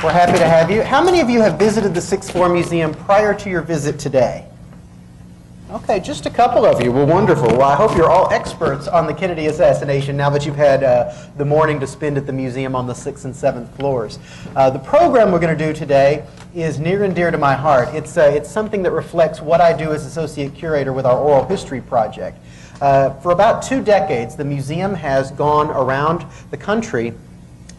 We're happy to have you. How many of you have visited the Sixth Floor Museum prior to your visit today? Okay, just a couple of you. Well, wonderful. Well, I hope you're all experts on the Kennedy assassination now that you've had the morning to spend at the museum on the 6th and 7th floors. The program we're going to do today is near and dear to my heart. It's something that reflects what I do as Associate Curator with our Oral History Project. For about 2 decades, the museum has gone around the country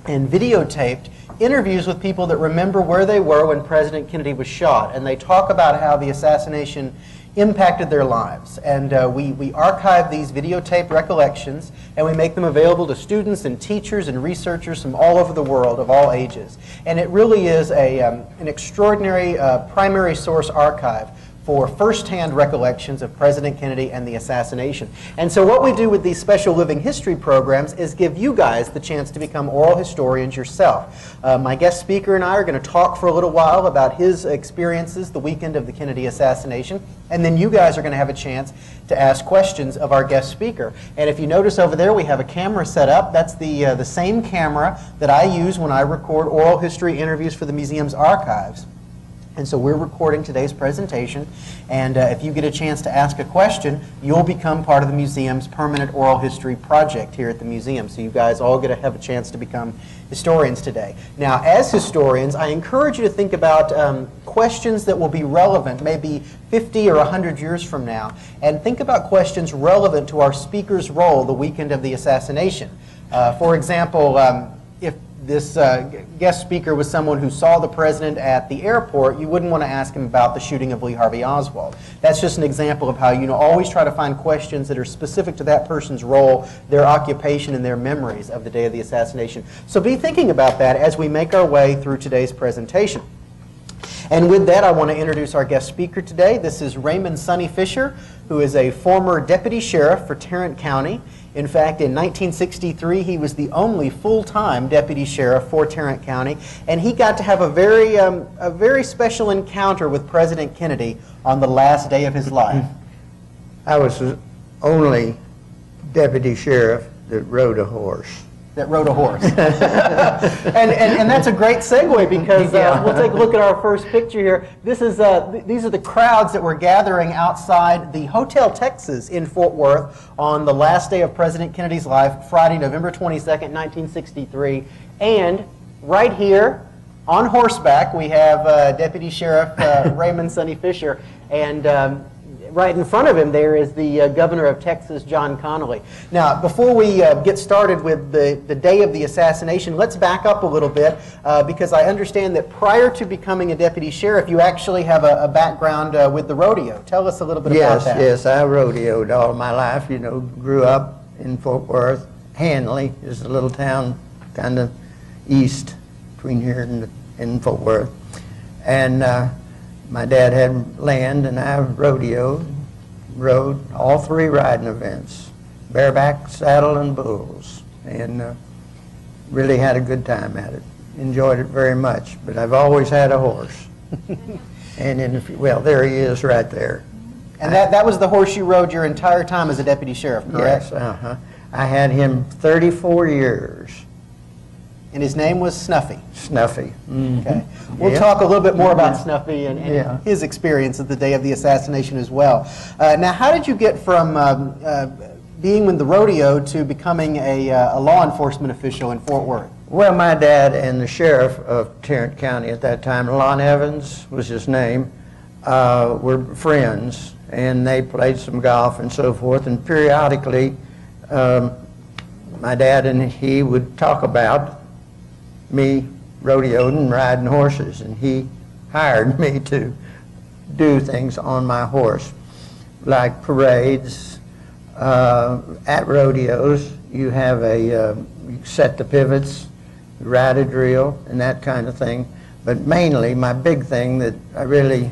and videotaped interviews with people that remember where they were when President Kennedy was shot, and they talk about how the assassination impacted their lives. And we archive these videotape recollections, and we make them available to students and teachers and researchers from all over the world of all ages. And it really is an extraordinary primary source archive for first-hand recollections of President Kennedy and the assassination. And so what we do with these special living history programs is give you guys the chance to become oral historians yourself. My guest speaker and I are going to talk for a little while about his experiences the weekend of the Kennedy assassination, and then you guys are going to have a chance to ask questions of our guest speaker. And if you notice over there, we have a camera set up. That's the same camera that I use when I record oral history interviews for the museum's archives. And so we're recording today's presentation, and if you get a chance to ask a question, you'll become part of the museum's permanent oral history project here at the museum. So you guys all get to have a chance to become historians today. Now, as historians, I encourage you to think about questions that will be relevant maybe 50 or 100 years from now, and think about questions relevant to our speaker's role the weekend of the assassination. For example, if this guest speaker was someone who saw the president at the airport, you wouldn't want to ask him about the shooting of Lee Harvey Oswald. That's just an example of how you always try to find questions that are specific to that person's role, their occupation, and their memories of the day of the assassination. So be thinking about that as we make our way through today's presentation. And with that, I want to introduce our guest speaker today. This is Raymond Sonny Fisher, who is a former deputy sheriff for Tarrant County. In fact, in 1963, he was the only full-time deputy sheriff for Tarrant County, and he got to have a very special encounter with President Kennedy on the last day of his life. I was the only deputy sheriff that rode a horse. That rode a horse. and that's a great segue, because we'll take a look at our first picture here. This is, these are the crowds that were gathering outside the Hotel Texas in Fort Worth on the last day of President Kennedy's life, Friday, November 22nd, 1963. And right here on horseback, we have Deputy Sheriff Raymond Sonny Fisher. And right in front of him there is the governor of Texas, John Connally. Now, before we get started with the day of the assassination, let's back up a little bit, because I understand that prior to becoming a deputy sheriff, you actually have a background with the rodeo. Tell us a little bit about that. Yes, I rodeoed all my life. You know, grew up in Fort Worth. Hanley is a little town kind of east between here and Fort Worth. And my dad had land, and I rode all 3 riding events, bareback, saddle, and bulls, and really had a good time at it. Enjoyed it very much, but I've always had a horse. And well, there he is right there. And that was the horse you rode your entire time as a deputy sheriff, correct? Yes, I had him 34 years. And his name was Snuffy. Snuffy. Mm-hmm. Okay. We'll talk a little bit more about Snuffy and his experience at the day of the assassination as well. Now, how did you get from being with the rodeo to becoming a law enforcement official in Fort Worth? Well, my dad and the sheriff of Tarrant County at that time, Lon Evans was his name, were friends, and they played some golf and so forth, and periodically my dad and he would talk about me rodeoing and riding horses, and he hired me to do things on my horse, like parades. At rodeos, you have you set the pivots, ride a drill, and that kind of thing. But mainly, my big thing that I really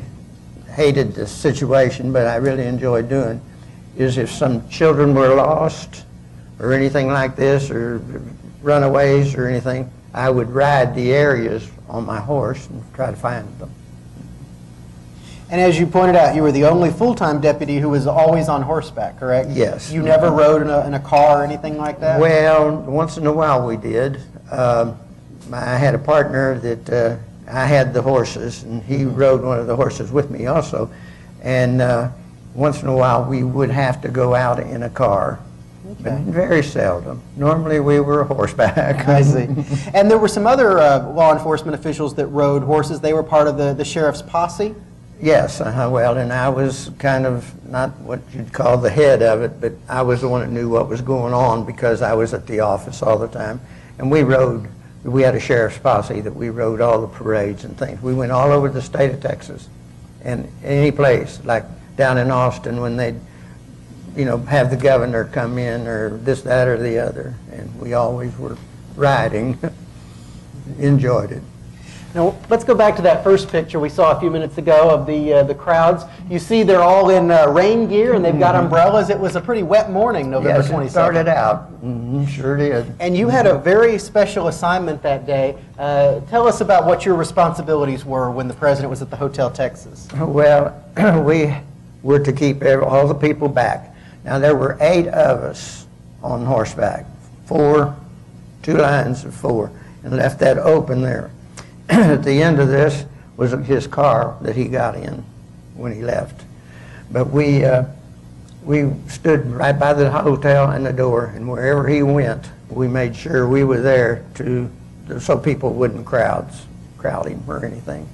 hated the situation, but I really enjoyed doing, is if some children were lost or anything like this, or runaways or anything, I would ride the areas on my horse and try to find them. And as you pointed out, you were the only full-time deputy who was always on horseback, correct? Yes. You never rode in a car or anything like that? Well, once in a while we did. I had a partner that I had the horses, and he rode one of the horses with me also. And once in a while, we would have to go out in a car. But very seldom. Normally, we were horseback. I see. And there were some other law enforcement officials that rode horses. They were part of the sheriff's posse? Yes, well, and I was kind of not what you'd call the head of it, but I was the one that knew what was going on because I was at the office all the time. And we had a sheriff's posse that we rode all the parades and things. We went all over the state of Texas and any place, like down in Austin when they'd, have the governor come in or this, that, or the other. And we always were riding. Enjoyed it. Now, let's go back to that first picture we saw a few minutes ago of the crowds. You see they're all in rain gear and they've got umbrellas. It was a pretty wet morning, November 22nd. Yes, it started out. Sure did. And you had a very special assignment that day. Tell us about what your responsibilities were when the president was at the Hotel Texas. Well, we were to keep all the people back. Now, there were 8 of us on horseback, 2 lines of 4, and left that open there. At the end of this was his car that he got in when he left. But we stood right by the hotel and the door, and wherever he went, we made sure we were there so people wouldn't crowd him or anything.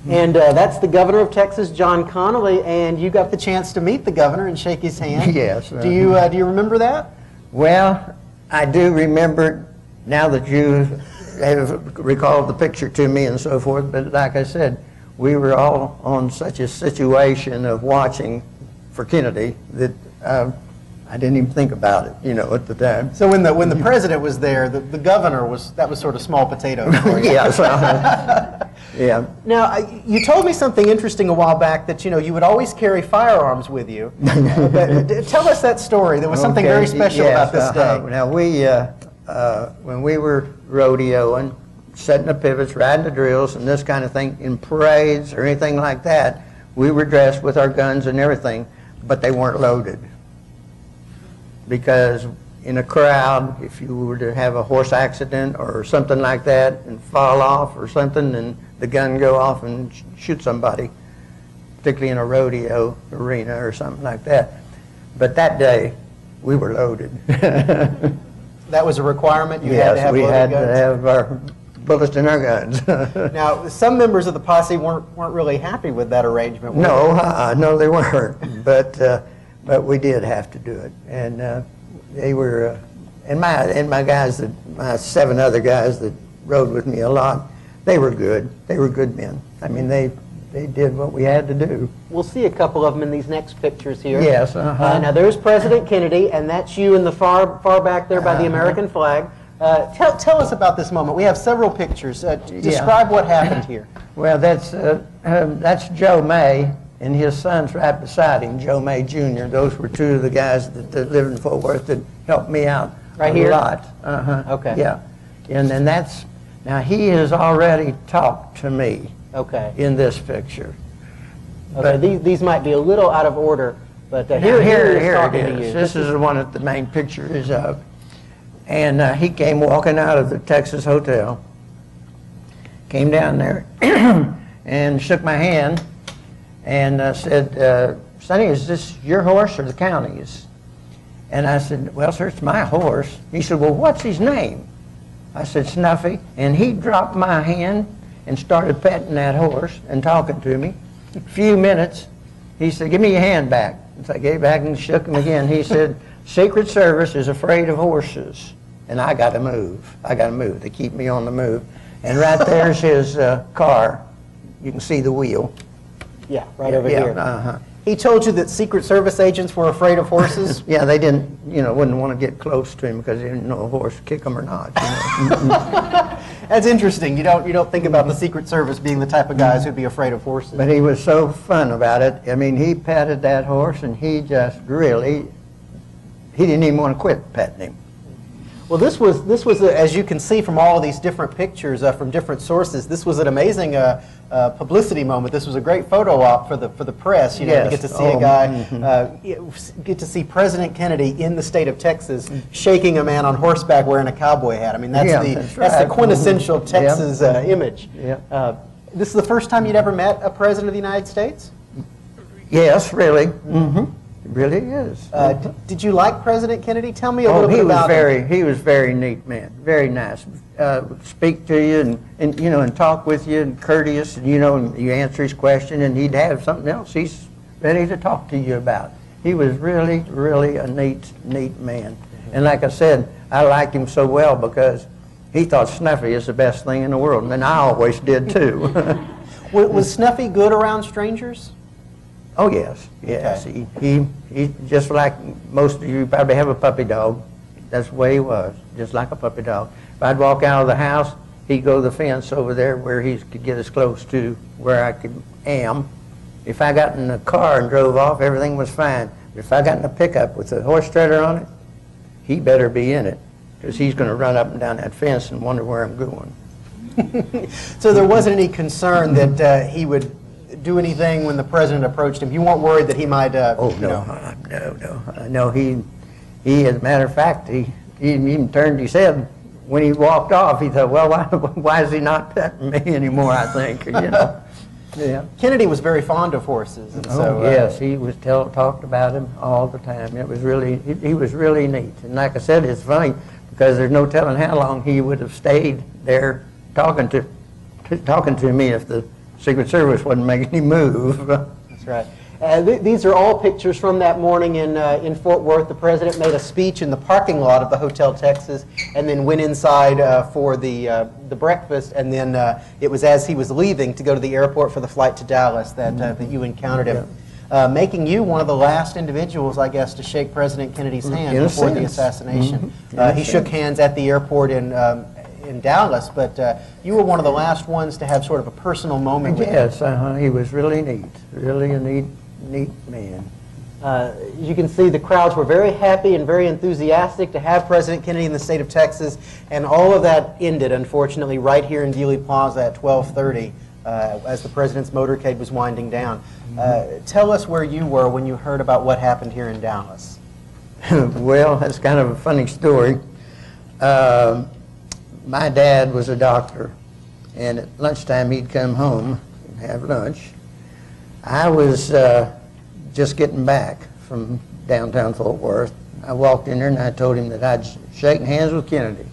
And that's the governor of Texas, John Connally, and you got the chance to meet the governor and shake his hand. Yes. Do you remember that? Well, I do remember now that you have recalled the picture to me and so forth, but like I said, we were all on such a situation of watching for Kennedy that I didn't even think about it, at the time. So when the president was there, the governor was sort of small potatoes for you. Yes. Yeah. Now, you told me something interesting a while back that, you would always carry firearms with you. Tell us that story. There was something very special about this day. Now, when we were rodeoing, setting the pivots, riding the drills, and this kind of thing, in parades or anything like that, we were dressed with our guns and everything, but they weren't loaded. Because in a crowd, if you were to have a horse accident or something like that and fall off or something and the gun go off and shoot somebody, particularly in a rodeo arena or something like that. But that day, we were loaded. That was a requirement? You had to have we loaded had guns? to have our bullets in our guns. Now, some members of the posse weren't really happy with that arrangement. No, they weren't. But we did have to do it, and they were, and my guys, my 7 other guys that rode with me a lot, they were good. They were good men. I mean, they did what we had to do. We'll see a couple of them in these next pictures here. Yes. Now there's President Kennedy, and that's you in the far back there by the American flag. Tell us about this moment. We have several pictures. Describe what happened here. Well, that's Joe May, and his son's right beside him, Joe May Jr. Those were 2 of the guys that lived in Fort Worth that helped me out a lot. Okay. Yeah, and then now he has already talked to me. Okay. In this picture. Okay, but these might be a little out of order, but here it is. This is the one that the main picture is of. And he came walking out of the Texas Hotel, came down there and shook my hand and said, Sonny, is this your horse or the county's? And I said, well, sir, it's my horse. He said, well, what's his name? I said, Snuffy. And he dropped my hand and started petting that horse and talking to me. A few minutes, he said, give me your hand back. And so I gave back and shook him again. He said, Secret Service is afraid of horses, and I got to move. I got to move. They keep me on the move. And right there's his car. You can see the wheel. Yeah, right over here. Uh-huh. He told you that Secret Service agents were afraid of horses? Yeah, they wouldn't want to get close to him because they didn't know a horse would kick them or not. That's interesting. You don't think about the Secret Service being the type of guys who'd be afraid of horses. But he was so fun about it. I mean, he petted that horse, and he just really, he didn't even want to quit petting him. Well, this was as you can see from all of these different pictures from different sources, this was an amazing publicity moment. This was a great photo op for the press. You know, yes. to get to see a guy, get to see President Kennedy in the state of Texas shaking a man on horseback wearing a cowboy hat. I mean, that's the quintessential Texas image. Yeah. This is the first time you'd ever met a president of the United States? Yes, really. Mm-hmm. It really is. Did you like President Kennedy? Tell me a little bit about him. He was very neat man, very nice. Speak to you and you know, and talk with you and courteous, and you know, and you answer his question and he'd have something else he's ready to talk to you about. He was really, really a neat man. And like I said, I liked him so well because he thought Snuffy is the best thing in the world, and I always did too. Was Snuffy good around strangers? Oh yes, yes. Okay. He just like most of you probably have a puppy dog. That's the way he was, just like a puppy dog. If I'd walk out of the house, he'd go to the fence over there where he could get as close to where I am. If I got in the car and drove off, everything was fine. But if I got in a pickup with a horse trailer on it, he better be in it, because he's going to run up and down that fence and wonder where I'm going. So there wasn't any concern that he would do anything when the president approached him? You weren't worried that he might, no. He, as a matter of fact, he even turned his head when he walked off. He thought, well, why is he not petting me anymore, I think, you know. Yeah. Kennedy was very fond of horses. And so, yes, he was talked about him all the time. It was really, he was really neat. And like I said, it's funny because there's no telling how long he would have stayed there talking to me if the Secret Service wasn't making any move. That's right. These are all pictures from that morning in Fort Worth. The president made a speech in the parking lot of the Hotel Texas, and then went inside for the breakfast. And then it was as he was leaving to go to the airport for the flight to Dallas that you encountered him, making you one of the last individuals, I guess, to shake President Kennedy's hand before the assassination. He shook hands at the airport in Dallas, but you were one of the last ones to have sort of a personal moment with him. Yes, he was really neat, really a neat man. As you can see, the crowds were very happy and very enthusiastic to have President Kennedy in the state of Texas, and all of that ended, unfortunately, right here in Dealey Plaza at 12:30 as the president's motorcade was winding down. Tell us where you were when you heard about what happened here in Dallas. Well, that's kind of a funny story. My dad was a doctor, and at lunchtime he'd come home and have lunch. I was just getting back from downtown Fort Worth. I walked in there and I told him that I'd shaken hands with Kennedy.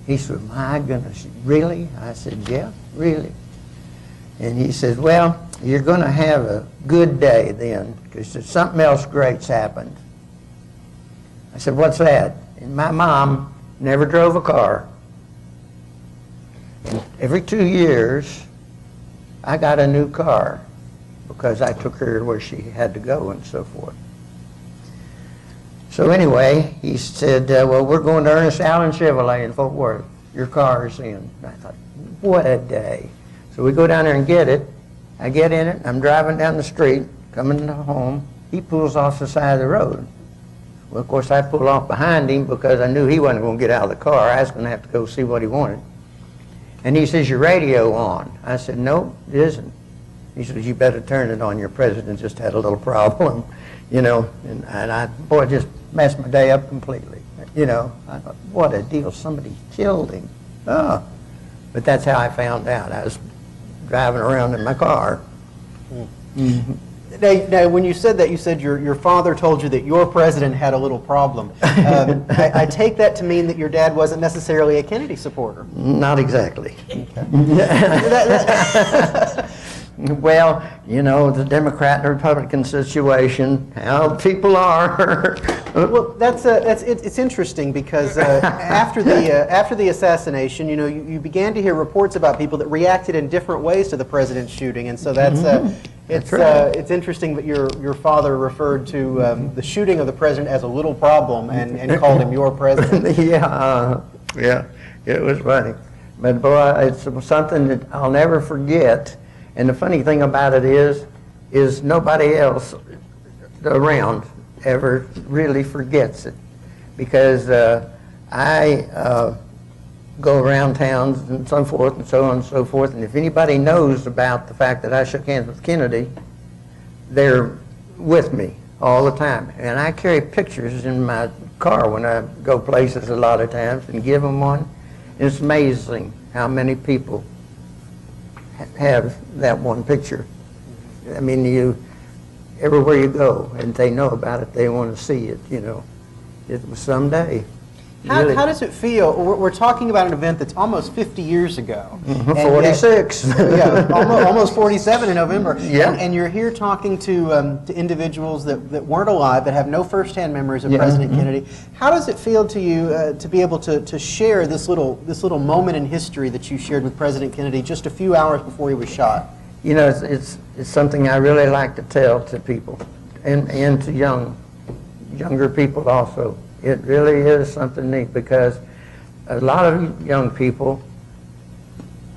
He said, my goodness, really? I said, yeah, really. And he said, well, you're going to have a good day then, because something else great's happened. I said, what's that? And my mom never drove a car. And every 2 years, I got a new car because I took her where she had to go and so forth. So anyway, he said, well, we're going to Ernest Allen Chevrolet in Fort Worth. Your car's in. And I thought, what a day. So we go down there and get it. I get in it. I'm driving down the street, coming home. He pulls off the side of the road. Well, of course, I pulled off behind him because I knew he wasn't going to get out of the car. I was going to have to go see what he wanted. And he says, your radio on? I said, no, it isn't. He says, you better turn it on. Your president just had a little problem, you know. And I, boy, it just messed my day up completely. You know, I thought, what a deal. Somebody killed him. Oh. But that's how I found out. I was driving around in my car. Now, when you said that, you said your father told you that your president had a little problem. I take that to mean that your dad wasn't necessarily a Kennedy supporter. Not exactly. Well, you know, the Democrat and Republican situation, how people are. Well, it's interesting because after the assassination, you know, you began to hear reports about people that reacted in different ways to the president's shooting, and so it's interesting that your father referred to the shooting of the president as a little problem and called him your president. Yeah, it was funny, but boy, it's something that I'll never forget. And the funny thing about it is nobody else around ever really forgets it, because I go around towns and so forth and so on and so forth, and if anybody knows about the fact that I shook hands with Kennedy, they're with me all the time. And I carry pictures in my car when I go places a lot of times and give them one. And it's amazing how many people have that one picture. I mean, everywhere you go and they know about it, they want to see it, you know. It was someday. How does it feel? We're talking about an event that's almost 50 years ago. 46. Yeah, almost 47 in November. Yeah. And you're here talking to individuals that weren't alive, that have no firsthand memories of President Kennedy. How does it feel to you to be able to share this little moment in history that you shared with President Kennedy just a few hours before he was shot? You know, it's something I really like to tell to people, and to younger people also. It really is something neat, because a lot of young people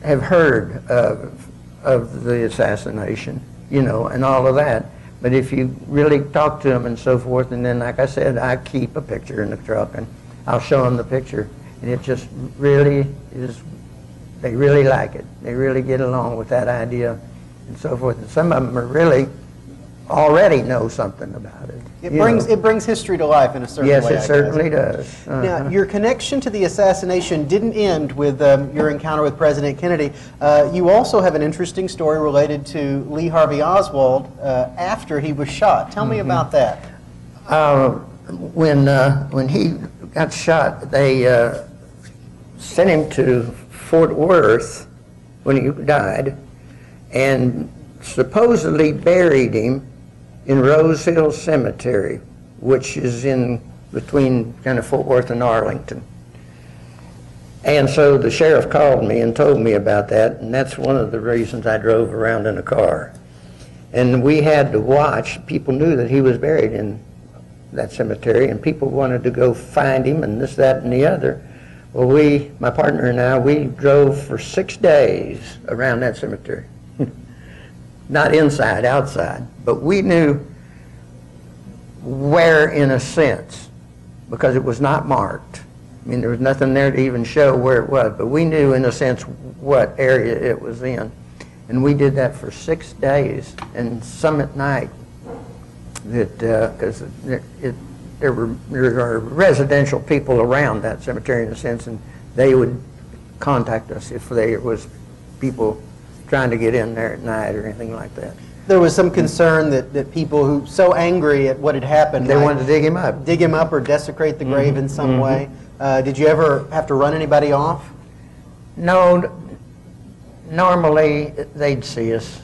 have heard of the assassination, you know, and all of that. But if you really talk to them and so forth, and then, like I said, I keep a picture in the truck, and I'll show them the picture, and it just really is, they really like it. They really get along with that idea and so forth. And some of them are really already know something about it. It brings history to life in a certain way. Yes, it certainly does. Now, your connection to the assassination didn't end with your encounter with President Kennedy. You also have an interesting story related to Lee Harvey Oswald after he was shot. Tell me about that. When he got shot, they sent him to Fort Worth when he died, and supposedly buried him in Rose Hill Cemetery, which is in between kind of Fort Worth and Arlington. And so the sheriff called me and told me about that, and that's one of the reasons I drove around in a car. And we had to watch. People knew that he was buried in that cemetery, and people wanted to go find him and this, that, and the other. Well, my partner and I, we drove for 6 days around that cemetery. Not inside, outside. But we knew where, in a sense, because it was not marked. I mean, there was nothing there to even show where it was, but we knew, in a sense, what area it was in. And we did that for 6 days, and some at night, because there are residential people around that cemetery, in a sense, and they would contact us if there was people trying to get in there at night or anything like that. There was some concern that people who so angry at what had happened, they wanted to dig him up or desecrate the grave in some way. Did you ever have to run anybody off? No. Normally they'd see us,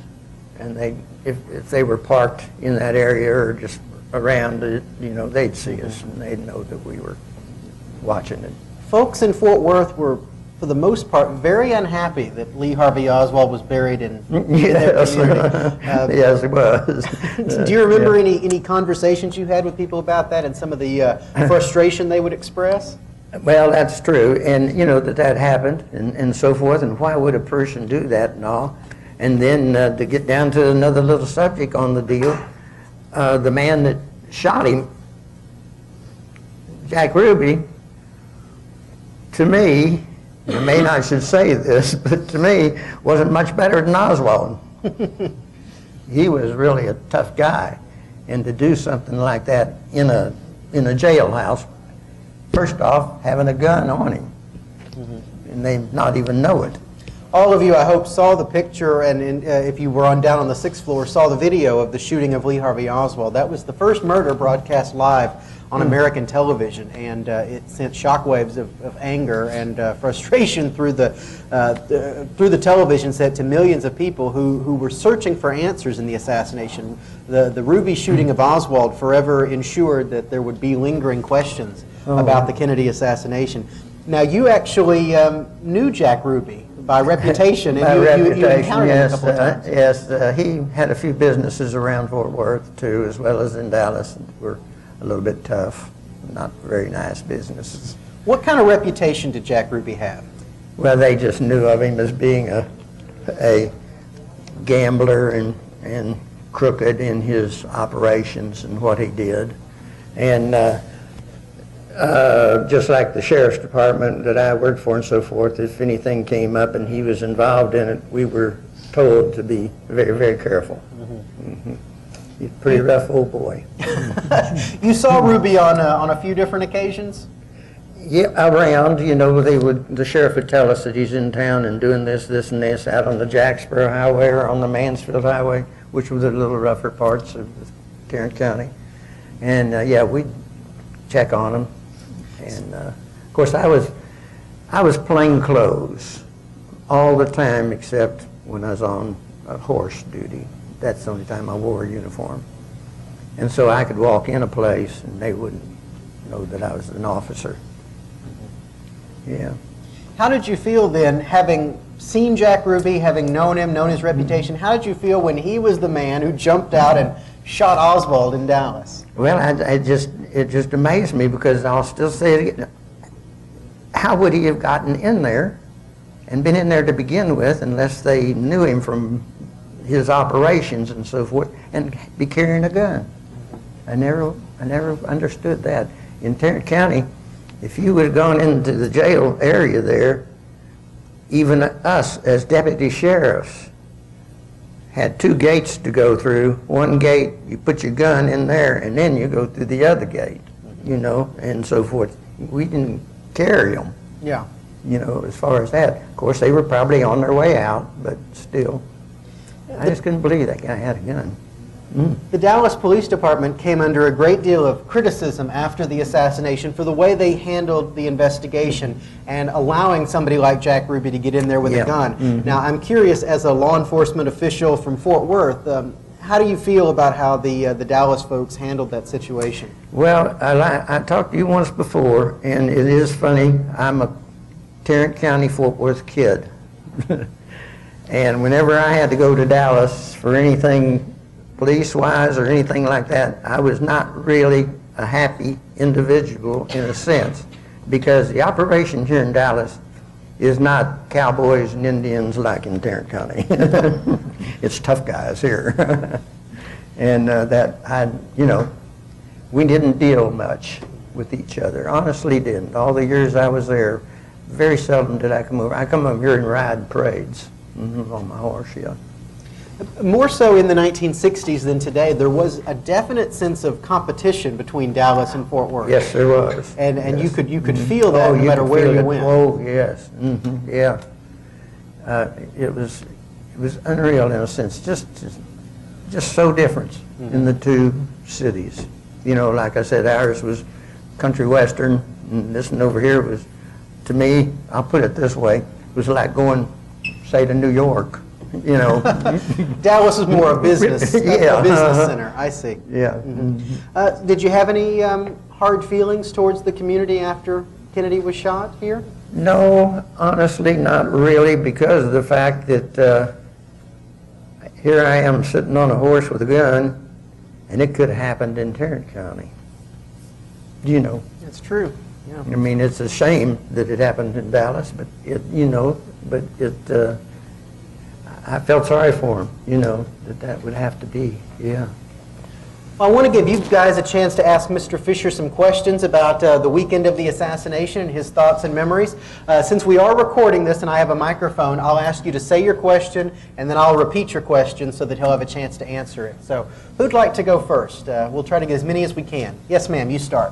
and if they were parked in that area or just around it, you know, they'd see us and they'd know that we were watching it. Folks in Fort Worth were, for the most part, very unhappy that Lee Harvey Oswald was buried in their community. Yes, he was. Do you remember any conversations you had with people about that and some of the frustration they would express? Well, that's true, and you know that happened and so forth, and why would a person do that and all? And then to get down to another little subject on the deal, the man that shot him, Jack Ruby, to me, I may not should say this, but to me, wasn't much better than Oswald. He was really a tough guy, and to do something like that in a jailhouse, first off, having a gun on him, and they not even know it. All of you, I hope, saw the picture, and if you were down on the 6th floor, saw the video of the shooting of Lee Harvey Oswald. That was the first murder broadcast live on American television, and it sent shockwaves of anger and frustration through the television set to millions of people who were searching for answers in the assassination. The Ruby shooting of Oswald forever ensured that there would be lingering questions about the Kennedy assassination. Now, you actually knew Jack Ruby by reputation, and you encountered him a couple of times. Yes, he had a few businesses around Fort Worth, too, as well as in Dallas. Were a little bit tough, not very nice businesses. What kind of reputation did Jack Ruby have? Well, they just knew of him as being a gambler and crooked in his operations and what he did. And just like the sheriff's department that I worked for and so forth, if anything came up and he was involved in it, we were told to be very, very careful. He's a pretty rough old boy. You saw Ruby on a few different occasions? Yeah, around, you know, the sheriff would tell us that he's in town and doing this, this, and this out on the Jacksboro Highway or on the Mansfield Highway, which were the little rougher parts of Tarrant County. And yeah, we'd check on him. And of course, I was plain clothes all the time except when I was on horse duty. That's the only time I wore a uniform. And so I could walk in a place and they wouldn't know that I was an officer. Yeah. How did you feel then, having seen Jack Ruby, having known him, known his reputation, how did you feel when he was the man who jumped out and shot Oswald in Dallas? Well, it just amazed me, because I'll still say it again. How would he have gotten in there and been in there to begin with unless they knew him from his operations and so forth, and be carrying a gun? I never understood that. In Tarrant County, if you would have gone into the jail area there, even us as deputy sheriffs had two gates to go through. One gate, you put your gun in there, and then you go through the other gate, you know, and so forth. We didn't carry them. Yeah. You know, as far as that. Of course, they were probably on their way out, but still. I just couldn't believe that guy had a gun. The Dallas Police Department came under a great deal of criticism after the assassination for the way they handled the investigation and allowing somebody like Jack Ruby to get in there with a gun. Now, I'm curious, as a law enforcement official from Fort Worth, how do you feel about how the Dallas folks handled that situation? Well, I talked to you once before, and it is funny. I'm a Tarrant County, Fort Worth kid. And whenever I had to go to Dallas for anything police-wise or anything like that, I was not really a happy individual in a sense, because the operation here in Dallas is not cowboys and Indians like in Tarrant County. It's tough guys here. And you know, we didn't deal much with each other. Honestly didn't. All the years I was there, very seldom did I come over. I come over here and ride parades on my horse, yeah. More so in the 1960s than today, there was a definite sense of competition between Dallas and Fort Worth. Yes, there was. And yes. you could feel that no matter where you went. Oh, yes. Yeah. It was unreal in a sense. Just so different in the two cities. You know, like I said, ours was country western, and this one over here was, to me, I'll put it this way, was like going, say, to New York. You know, Dallas is more a business, yeah. a business center. I see. Yeah. Did you have any hard feelings towards the community after Kennedy was shot here? No, honestly, not really, because of the fact that here I am sitting on a horse with a gun, and it could have happened in Tarrant County. You know. That's true. Yeah. I mean, it's a shame that it happened in Dallas, but I felt sorry for him, you know, that would have to be, yeah. Well, I want to give you guys a chance to ask Mr. Fisher some questions about the weekend of the assassination and his thoughts and memories. Since we are recording this and I have a microphone, I'll ask you to say your question, and then I'll repeat your question so that he'll have a chance to answer it. So, who'd like to go first? We'll try to get as many as we can. Yes, ma'am, you start.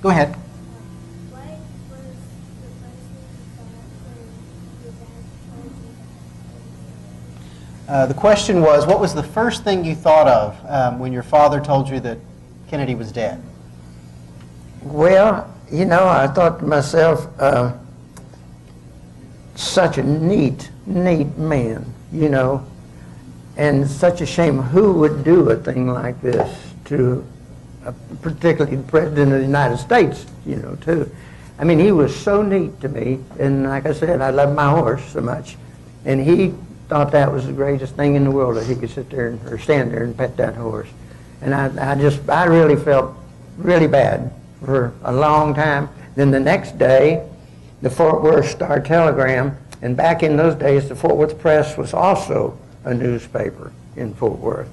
Go ahead. The question was, what was the first thing you thought of when your father told you that Kennedy was dead? Well, you know, I thought to myself, such a neat man, you know, and such a shame. Who would do a thing like this to particularly the President of the United States, you know, too. I mean, he was so neat to me, and like I said, I love my horse so much, and he thought that was the greatest thing in the world, that he could sit there or stand there and pet that horse. And I really felt really bad for a long time. Then the next day, the Fort Worth Star-Telegram, and back in those days, the Fort Worth Press was also a newspaper. in Fort Worth.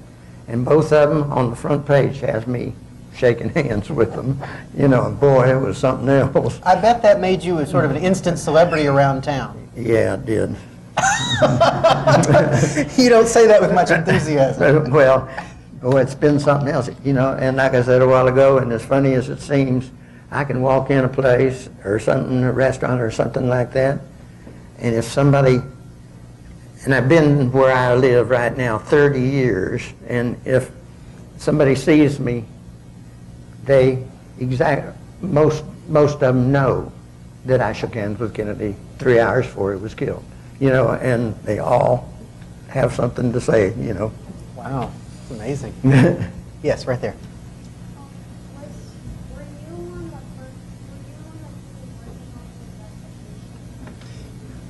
And both of them on the front page has me shaking hands with them. You know, boy, it was something else. I bet that made you a sort of an instant celebrity around town. Yeah, it did. You don't say that with much enthusiasm. Well, boy, it's been something else, you know, and like I said a while ago, and as funny as it seems, I can walk in a place or something, a restaurant or something like that, and if somebody, and I've been where I live right now 30 years, and if somebody sees me, most of them know that I shook hands with Kennedy 3 hours before he was killed, you know, and they all have something to say, you know. Wow, it's amazing. Yes, right there.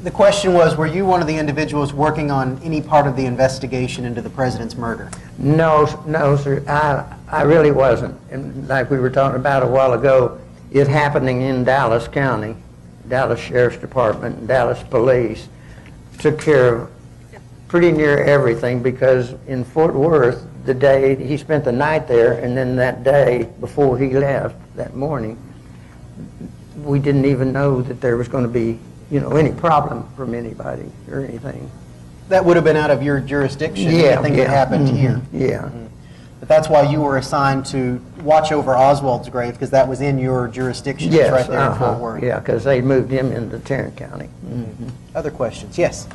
The question was, were you one of the individuals working on any part of the investigation into the president's murder? No, sir, I really wasn't. And like we were talking about a while ago, it happening in Dallas County, Dallas Sheriff's Department, and Dallas Police took care of pretty near everything, because in Fort Worth, the day he spent the night there, and then that day before he left, that morning, we didn't even know that there was going to be, you know, any problem from anybody or anything. That would have been out of your jurisdiction, Yeah, anything that happened here. Yeah. But that's why you were assigned to watch over Oswald's grave, because that was in your jurisdiction. Yes, It's right there in Fort Worth. yeah, because they moved him into Tarrant County. Other questions? Yes.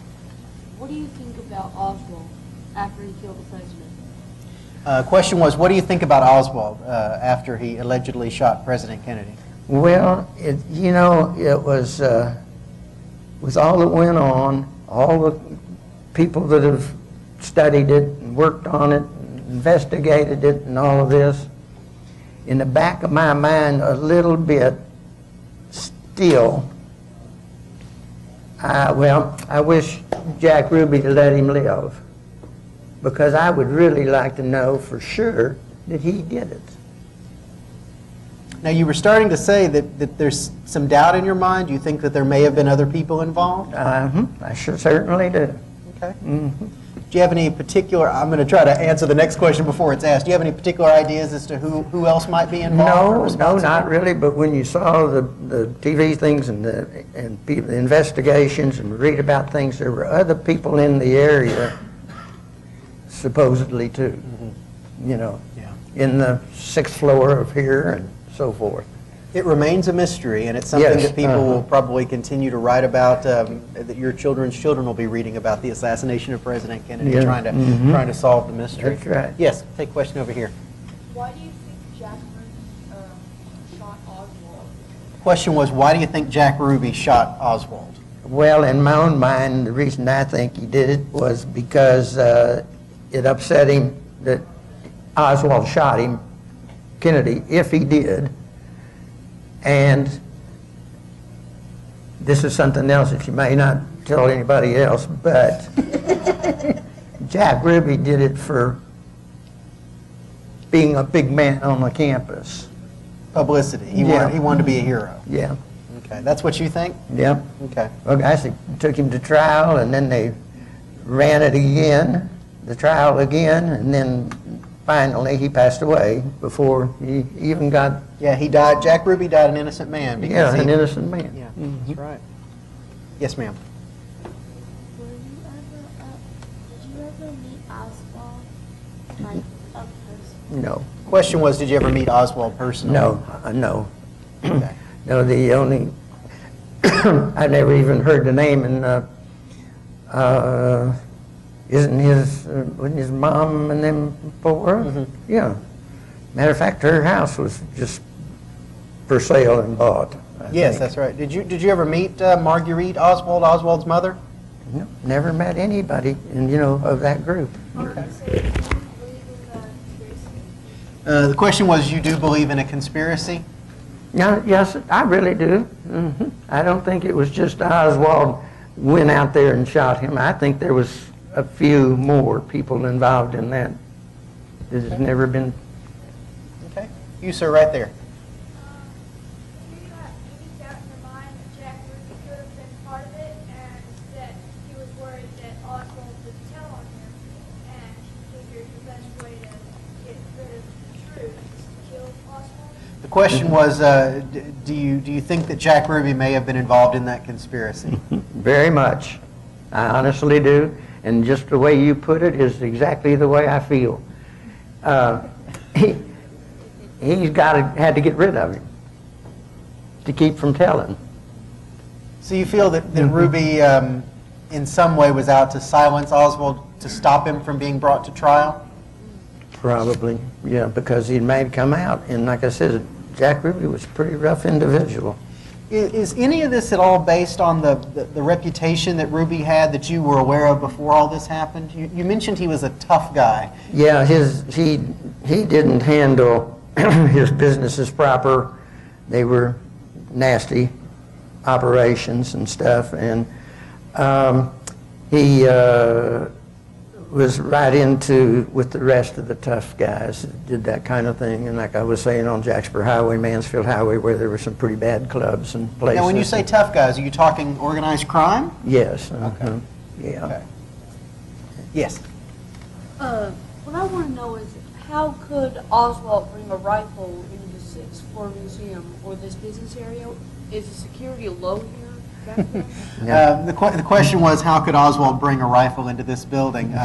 What do you think about Oswald after he killed the president? Question was, what do you think about Oswald after he allegedly shot President Kennedy? Well, you know, it was with all that went on, all the people that have studied it and worked on it, and investigated it and all of this, in the back of my mind a little bit still, I wish Jack Ruby to let him live, because I would really like to know for sure that he did it. Now, you were starting to say that there's some doubt in your mind. Do you think that there may have been other people involved? I certainly do. Okay. Do you have any particular, I'm going to try to answer the next question before it's asked. Do you have any particular ideas as to who else might be involved? No, not really, but when you saw the TV things and the investigations and read about things, there were other people in the area, supposedly too, you know, in the 6th floor of here and so forth. It remains a mystery, and it's something that people will probably continue to write about, that your children's children will be reading about the assassination of President Kennedy, trying to solve the mystery. That's right. Yes, take a question over here. Why do you think Jack Ruby shot Oswald? The question was, why do you think Jack Ruby shot Oswald? Well, in my own mind, the reason I think he did it was because it upset him that Oswald shot him, Kennedy, if he did. And this is something else that you may not tell anybody else, but Jack Ruby did it for being a big man on the campus. Publicity. He wanted to be a hero. Yeah. Okay, that's what you think? Yep. Okay. Well, actually took him to trial, and then they ran it again, the trial again, and then finally he passed away before he even got... Yeah, he died. Jack Ruby died an innocent man. Yeah, an innocent man. Yeah, that's right. Yes, ma'am. Did you ever meet Oswald, like, up person? No. Question was, did you ever meet Oswald personally? No, no. Okay. No, the only... I never even heard the name, and wasn't his mom and them four? Yeah. Matter of fact, her house was just for sale and bought. I Yes, think. that's right. Did you ever meet Marguerite Oswald, Oswald's mother? No, never met anybody, and of that group. Okay. So you don't believe in the conspiracy? The question was, you do believe in a conspiracy? Yeah, yes, I really do. I don't think it was just Oswald went out there and shot him. I think there was a few more people involved in that that has never been. Okay. You, sir, right there. Do you have any doubt in your mind that Jack Ruby could have been part of it, and that he was worried that Oswald would tell on him, and he The question was, do you think that Jack Ruby may have been involved in that conspiracy? Very much. I honestly do. And just the way you put it is exactly the way I feel. He's had to get rid of him to keep from telling. So you feel that Ruby in some way was out to silence Oswald, to stop him from being brought to trial? Probably, yeah, because he might come out. And like I said, Jack Ruby was a pretty rough individual. Is any of this at all based on the reputation that Ruby had that you were aware of before all this happened? You mentioned he was a tough guy. Yeah, he didn't handle his businesses proper. They were nasty operations and stuff, and he was right into with the rest of the tough guys that did that kind of thing. And like I was saying, on Jacksboro Highway, Mansfield Highway, where there were some pretty bad clubs and places. Now, when you say tough guys, are you talking organized crime? Yes. Okay. Yeah. Okay. Yes. What I want to know is, how could Oswald bring a rifle into the 6th floor museum or this business area? Is the security low here? The question was, how could Oswald bring a rifle into this building?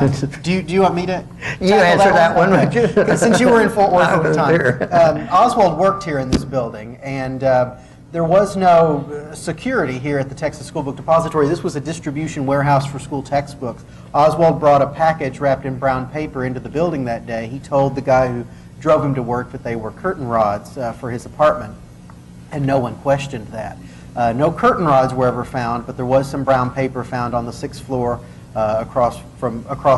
Do you want me to? You answer that one, would you? Since you were in Fort Worth at the time. Oswald worked here in this building, and there was no security here at the Texas School Book Depository. This was a distribution warehouse for school textbooks. Oswald brought a package wrapped in brown paper into the building that day. He told the guy who drove him to work that they were curtain rods for his apartment, and no one questioned that. No curtain rods were ever found, but there was some brown paper found on the 6th floor across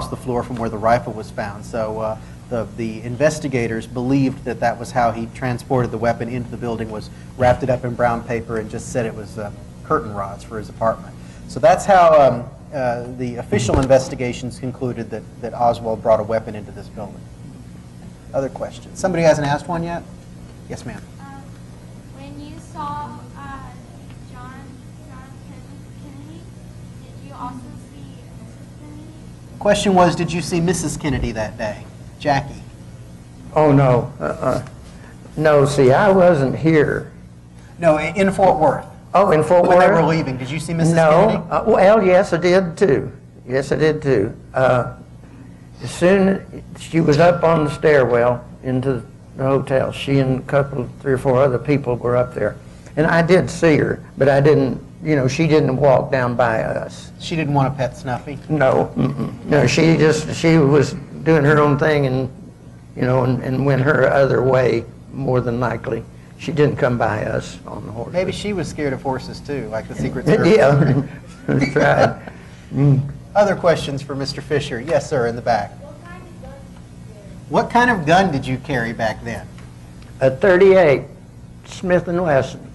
the floor from where the rifle was found. So the investigators believed that that was how he transported the weapon into the building, was wrapped it up in brown paper and just said it was curtain rods for his apartment. So that's how the official investigations concluded that Oswald brought a weapon into this building. Other questions? Somebody hasn't asked one yet? Yes, ma'am. When you saw John Kennedy, did you also see Mrs. Kennedy? Question was, did you see Mrs. Kennedy that day? Jackie. Oh, no. No, see, I wasn't here. No, in Fort Worth. Oh, in Fort Worth? When they were leaving, did you see Mrs. No. Kennedy? Well, yes, I did too. Yes, I did too. As soon as she was up on the stairwell into the hotel, she and a couple, 3 or 4 other people were up there. And I did see her, but I didn't, she didn't walk down by us. She didn't want a pet Snuffy? No. No, she was doing her own thing and, and went her other way, more than likely. She didn't come by us on the horse. Maybe she was scared of horses too, like the Secret Service. Yeah, that's right. Other questions for Mr. Fisher? Yes, sir, in the back. What kind of gun What kind of gun did did you carry? you carry back then? A 38 Smith & Wesson.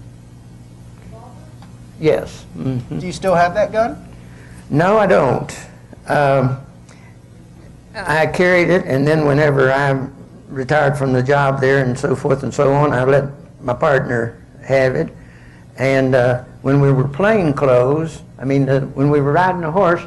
Yes. Mm-hmm. Do you still have that gun? No, I don't. I carried it, and then whenever I retired from the job there and so forth and so on, I let my partner have it. And when we were plain clothes, when we were riding a horse,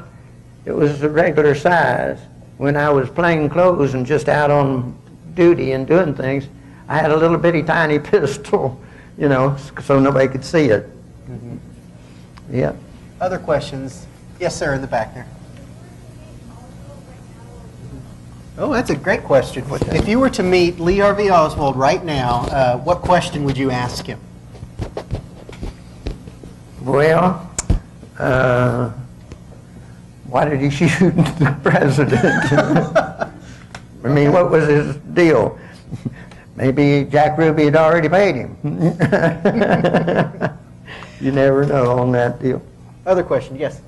it was a regular size. When I was plain clothes and just out on duty and doing things, I had a little bitty tiny pistol, so nobody could see it. Mm-hmm. Yeah. Other questions? Yes, sir, in the back there. Oh, that's a great question. If you were to meet Lee Harvey Oswald right now, what question would you ask him? Well, why did he shoot the president? What was his deal? Maybe Jack Ruby had already paid him. You never know on that deal. Other question? Yes.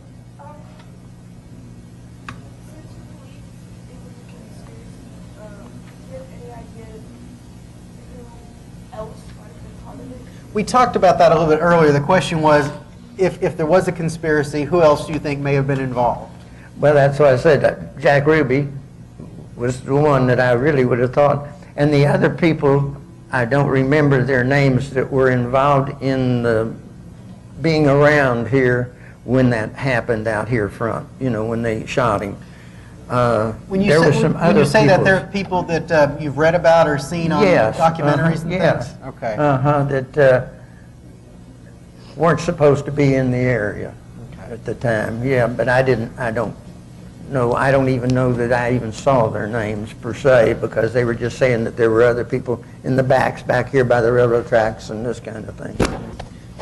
We talked about that a little bit earlier. The question was, if there was a conspiracy, who else do you think may have been involved? Well, that's why I said that Jack Ruby was the one that I really would have thought. And the other people, I don't remember their names, that were involved in the being around here when that happened out here front, when they shot him. When you there say, were some when other you say that people. there are people that you've read about or seen on Yes, documentaries and yes. things? Okay. That weren't supposed to be in the area at the time. Yeah, but I don't even know that I even saw their names per se, because they were just saying that there were other people in the back here by the railroad tracks and this kind of thing.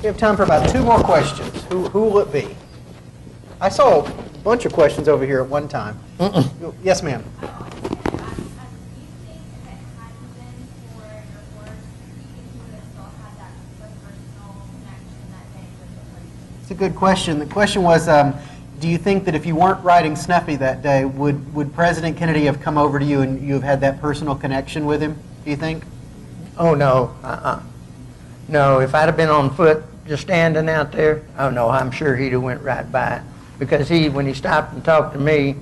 We have time for about 2 more questions. Who will it be? I saw a bunch of questions over here at one time. Yes, ma'am. It's a good question. The question was, do you think that if you weren't riding Snuffy that day, would President Kennedy have come over to you and you have had that personal connection with him, do you think? Oh, no. No, if I'd have been on foot just standing out there, oh, no, I'm sure he'd have went right by. Because when he stopped and talked to me,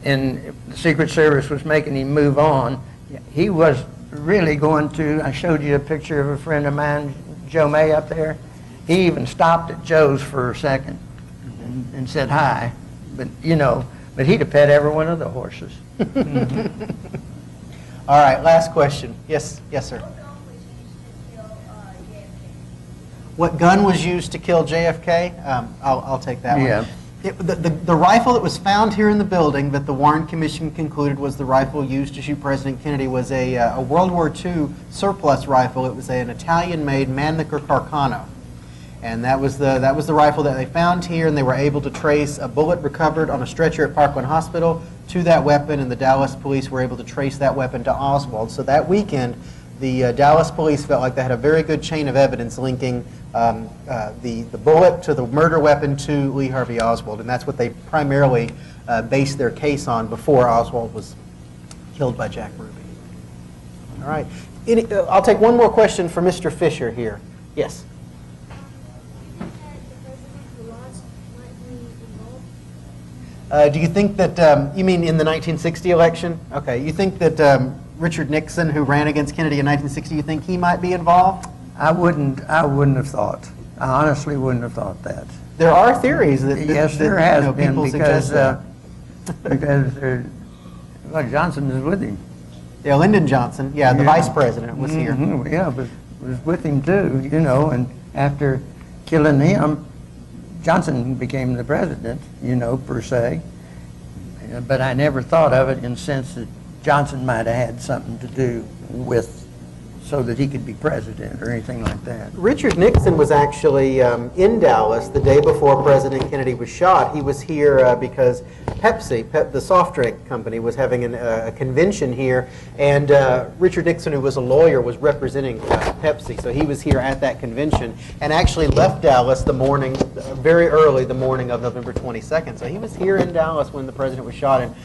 and the Secret Service was making him move on, he was really going to, I showed you a picture of a friend of mine, Joe May, up there. He even stopped at Joe's for a second and said hi. But, but he'd have pet every one of the horses. All right, last question. Yes, sir. What gun was used to kill JFK? I'll take that one. Yeah. The rifle that was found here in the building that the Warren Commission concluded was the rifle used to shoot President Kennedy was a World War II surplus rifle. It was an Italian-made Mannlicher Carcano. And that was the rifle that they found here, and they were able to trace a bullet recovered on a stretcher at Parkland Hospital to that weapon, and the Dallas police were able to trace that weapon to Oswald. So that weekend, the Dallas police felt like they had a very good chain of evidence linking the bullet to the murder weapon to Lee Harvey Oswald, and that's what they primarily based their case on before Oswald was killed by Jack Ruby. All right. I'll take one more question for Mr. Fisher here. Yes? Do you think that, you mean in the 1960 election? Okay, you think that Richard Nixon, who ran against Kennedy in 1960, you think he might be involved? I wouldn't have thought. I honestly wouldn't have thought that. There are theories that yes, there has been, people because because Johnson was with him. Yeah, Lyndon Johnson, the vice president was here. Yeah, but was with him too, and after killing him, Johnson became the president, per se. But I never thought of it in the sense that Johnson might have had something to do with, so that he could be president or anything like that. Richard Nixon was actually in Dallas the day before President Kennedy was shot. He was here because Pepsi, the soft drink company, was having a convention here, and Richard Nixon, who was a lawyer, was representing Pepsi. So he was here at that convention and actually left Dallas the morning, very early, the morning of November 22nd. So he was here in Dallas when the president was shot, and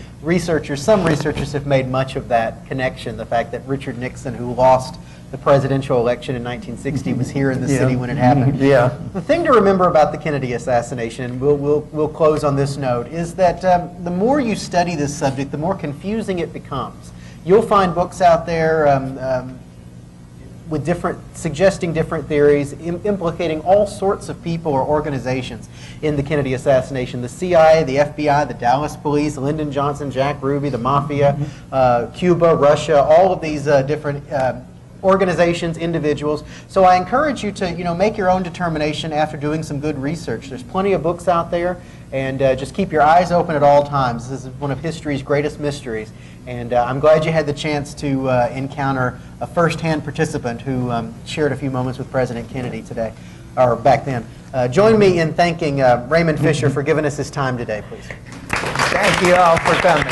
some researchers have made much of that connection, the fact that Richard Nixon, who lost the presidential election in 1960, was here in the city when it happened. Yeah. The thing to remember about the Kennedy assassination, and we'll close on this note, is that the more you study this subject, the more confusing it becomes. You'll find books out there with suggesting different theories, implicating all sorts of people or organizations in the Kennedy assassination. The CIA, the FBI, the Dallas police, Lyndon Johnson, Jack Ruby, the Mafia, Cuba, Russia, all of these different organizations, individuals. So I encourage you to make your own determination after doing some good research. There's plenty of books out there, and just keep your eyes open at all times. This is one of history's greatest mysteries, and I'm glad you had the chance to encounter a first-hand participant who shared a few moments with President Kennedy today, or back then. Join me in thanking Raymond Fisher for giving us his time today, please. Thank you all for coming.